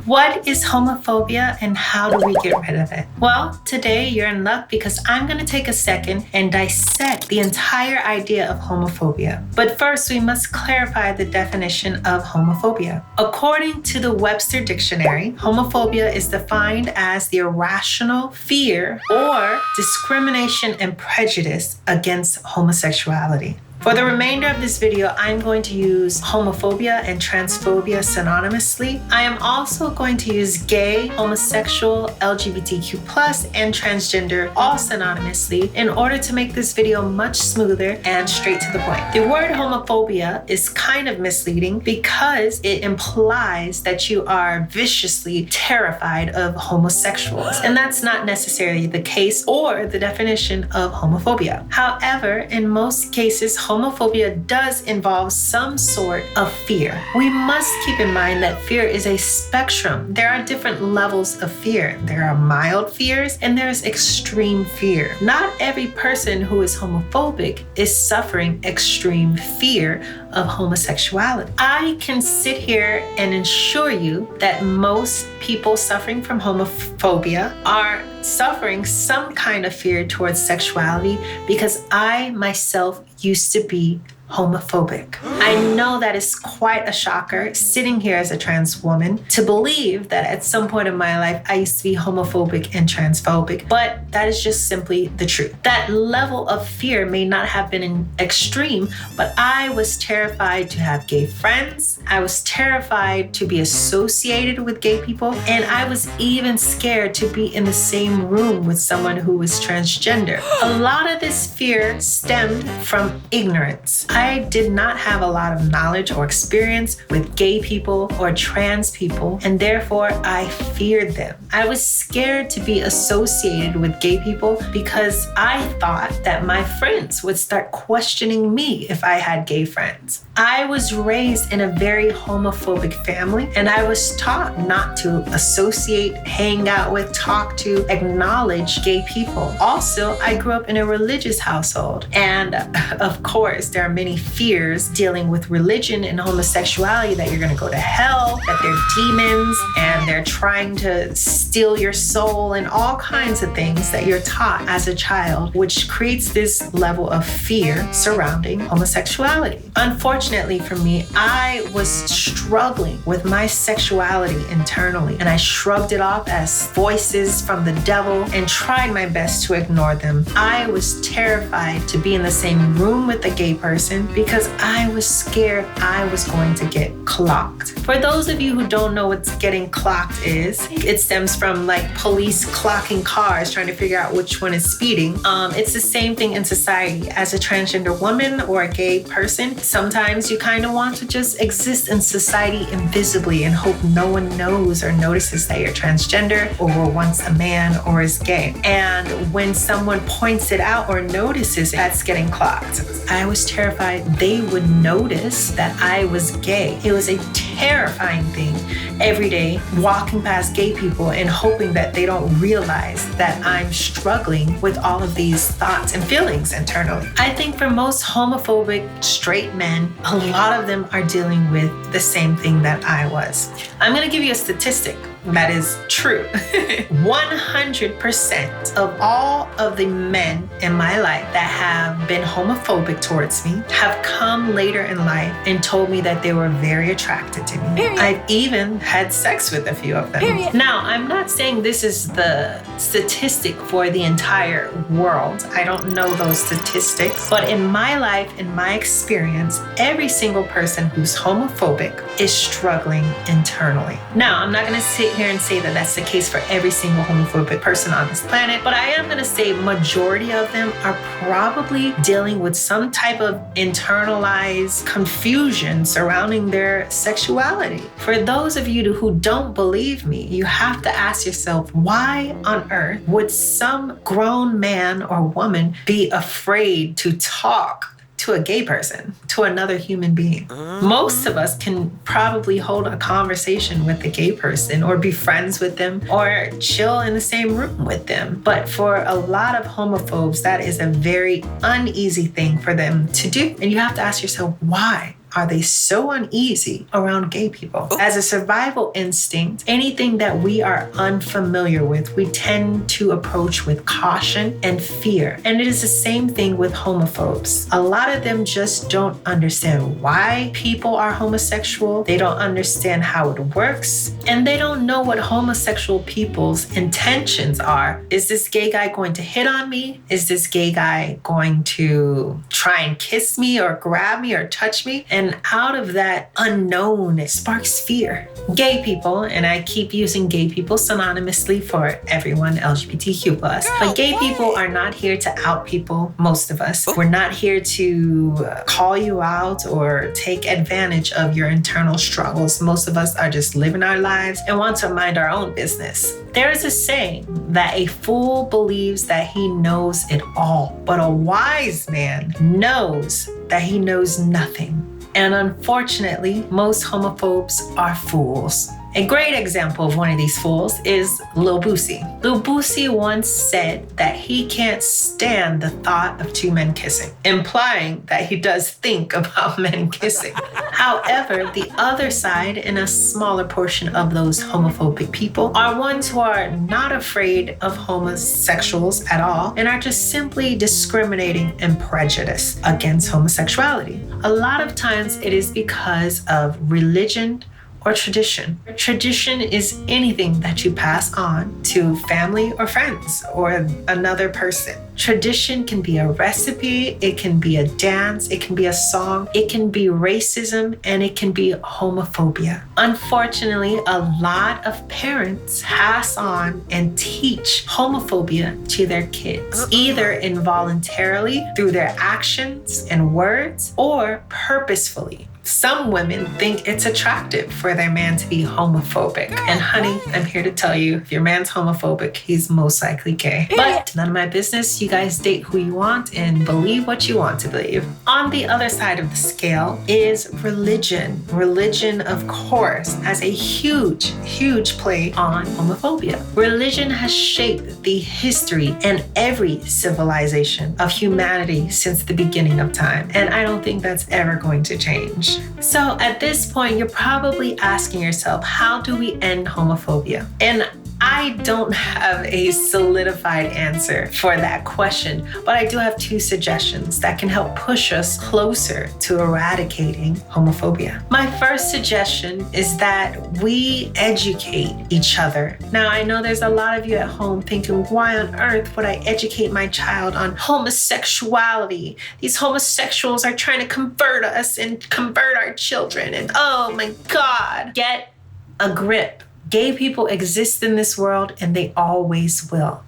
What is homophobia and how do we get rid of it? Well, today you're in luck because I'm going to take a second and dissect the entire idea of homophobia. But first, we must clarify the definition of homophobia. According to the Webster Dictionary, homophobia is defined as the irrational fear or discrimination and prejudice against homosexuality. For the remainder of this video, I'm going to use homophobia and transphobia synonymously. I am also going to use gay, homosexual, LGBTQ+, and transgender all synonymously in order to make this video much smoother and straight to the point. The word homophobia is kind of misleading because it implies that you are viciously terrified of homosexuals, and that's not necessarily the case or the definition of homophobia. However, in most cases, homophobia does involve some sort of fear. We must keep in mind that fear is a spectrum. There are different levels of fear. There are mild fears and there's extreme fear. Not every person who is homophobic is suffering extreme fear of homosexuality. I can sit here and assure you that most people suffering from homophobia are suffering some kind of fear towards sexuality because I myself used to be homophobic. I know that is quite a shocker sitting here as a trans woman to believe that at some point in my life I used to be homophobic and transphobic, but that is just simply the truth. That level of fear may not have been in extreme, but I was terrified to have gay friends. I was terrified to be associated with gay people, and I was even scared to be in the same room with someone who was transgender. A lot of this fear stemmed from ignorance. I did not have a lot of knowledge or experience with gay people or trans people, and therefore I feared them. I was scared to be associated with gay people because I thought that my friends would start questioning me if I had gay friends. I was raised in a very homophobic family, and I was taught not to associate, hang out with, talk to, acknowledge gay people. Also, I grew up in a religious household, and of course, there are many fears dealing with religion and homosexuality, that you're going to go to hell, that they're demons, and they're trying to steal your soul, and all kinds of things that you're taught as a child, which creates this level of fear surrounding homosexuality. Unfortunately for me, I was struggling with my sexuality internally, and I shrugged it off as voices from the devil and tried my best to ignore them. I was terrified to be in the same room with a gay person because I was scared I was going to get clocked. For those of you who don't know what getting clocked is, it stems from like police clocking cars, trying to figure out which one is speeding. It's the same thing in society. As a transgender woman or a gay person, sometimes you kind of want to just exist in society invisibly and hope no one knows or notices that you're transgender or were once a man or is gay. And when someone points it out or notices, that's getting clocked. I was terrified they would notice that I was gay. It was a terrifying thing every day walking past gay people and hoping that they don't realize that I'm struggling with all of these thoughts and feelings internally. I think for most homophobic straight men, a lot of them are dealing with the same thing that I was. I'm going to give you a statistic that is true. 100% of all of the men in my life that have been homophobic towards me have come later in life and told me that they were very attracted to me. Period. I've even had sex with a few of them. Period. Now, I'm not saying this is the statistic for the entire world. I don't know those statistics, but in my life, in my experience, every single person who's homophobic is struggling internally. Now, I'm not going to sit here and say that that's the case for every single homophobic person on this planet, but I am going to say majority of them are probably dealing with some type of internalized confusion surrounding their sexuality. For those of you who don't believe me, you have to ask yourself, why on earth would some grown man or woman be afraid to talk to a gay person, to another human being? Most of us can probably hold a conversation with a gay person or be friends with them or chill in the same room with them. But for a lot of homophobes, that is a very uneasy thing for them to do. And you have to ask yourself, why? are they so uneasy around gay people? As a survival instinct, anything that we are unfamiliar with, we tend to approach with caution and fear. And it is the same thing with homophobes. A lot of them just don't understand why people are homosexual. They don't understand how it works. And they don't know what homosexual people's intentions are. Is this gay guy going to hit on me? Is this gay guy going to try and kiss me or grab me or touch me? And out of that unknown, it sparks fear. Gay people, and I keep using gay people synonymously for everyone LGBTQ+, but gay people are not here to out people, most of us. We're not here to call you out or take advantage of your internal struggles. Most of us are just living our lives and want to mind our own business. There is a saying that a fool believes that he knows it all, but a wise man knows that he knows nothing. And unfortunately, most homophobes are fools. A great example of one of these fools is Lil Boosie. Lil Boosie once said that he can't stand the thought of two men kissing, implying that he does think about men kissing. However, the other side, and a smaller portion of those homophobic people, are ones who are not afraid of homosexuals at all and are just simply discriminating and prejudice against homosexuality. A lot of times it is because of religion or tradition. Tradition is anything that you pass on to family or friends or another person. Tradition can be a recipe, it can be a dance, it can be a song, it can be racism, and it can be homophobia. Unfortunately, a lot of parents pass on and teach homophobia to their kids, either involuntarily through their actions and words or purposefully. Some women think it's attractive for their man to be homophobic. And honey, I'm here to tell you, if your man's homophobic, he's most likely gay. But none of my business. You guys date who you want and believe what you want to believe. On the other side of the scale is religion. Religion, of course, has a huge, huge play on homophobia. Religion has shaped the history and every civilization of humanity since the beginning of time. And I don't think that's ever going to change. So at this point, you're probably asking yourself, how do we end homophobia? And I don't have a solidified answer for that question, but I do have two suggestions that can help push us closer to eradicating homophobia. My first suggestion is that we educate each other. Now, I know there's a lot of you at home thinking, why on earth would I educate my child on homosexuality? These homosexuals are trying to convert us and convert our children. And oh my God, get a grip. Gay people exist in this world and they always will.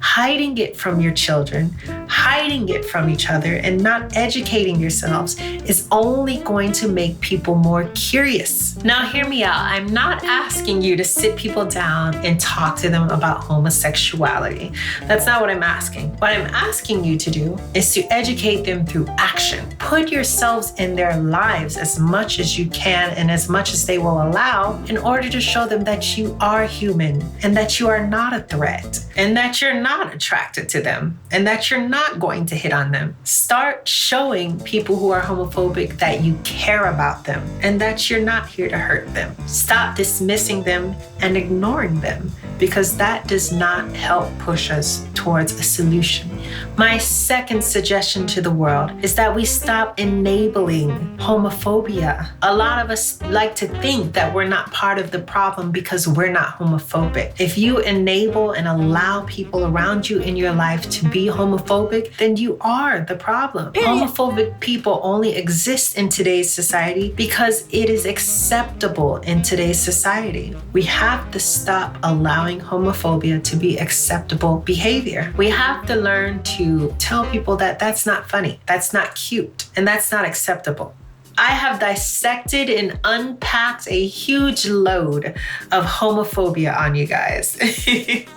Hiding it from your children, hiding it from each other, and not educating yourselves is only going to make people more curious. Now, hear me out. I'm not asking you to sit people down and talk to them about homosexuality. That's not what I'm asking. What I'm asking you to do is to educate them through action. Put yourselves in their lives as much as you can and as much as they will allow in order to show them that you are human and that you are not a threat and that you're not attracted to them and that you're not going to hit on them. Start showing people who are homophobic that you care about them and that you're not here to hurt them. Stop dismissing them and ignoring them, because that does not help push us towards a solution. My second suggestion to the world is that we stop enabling homophobia. A lot of us like to think that we're not part of the problem because we're not homophobic. If you enable and allow people around you in your life to be homophobic, then you are the problem. Homophobic people only exist in today's society because it is acceptable in today's society. We have to stop allowing homophobia to be acceptable behavior. We have to learn to tell people that that's not funny, that's not cute, and that's not acceptable. I have dissected and unpacked a huge load of homophobia on you guys.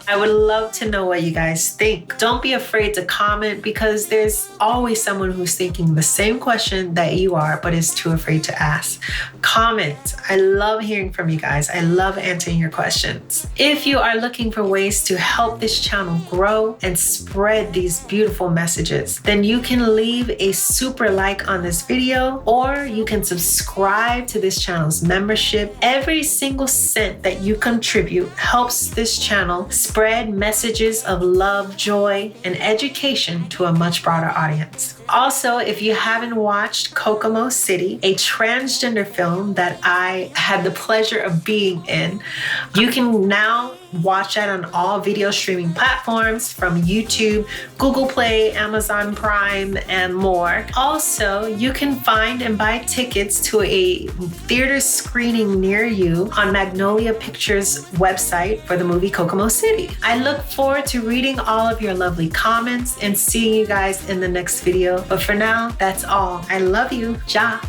I would love to know what you guys think. Don't be afraid to comment, because there's always someone who's thinking the same question that you are, but is too afraid to ask. Comment. I love hearing from you guys. I love answering your questions. If you are looking for ways to help this channel grow and spread these beautiful messages, then you can leave a super like on this video, or Or you can subscribe to this channel's membership. Every single cent that you contribute helps this channel spread messages of love, joy, and education to a much broader audience. Also, if you haven't watched Kokomo City, a transgender film that I had the pleasure of being in, you can now watch that on all video streaming platforms from YouTube, Google Play, Amazon Prime, and more. Also, you can find and buy tickets to a theater screening near you on Magnolia Pictures' website for the movie Kokomo City. I look forward to reading all of your lovely comments and seeing you guys in the next video. But for now, that's all. I love you. Ja.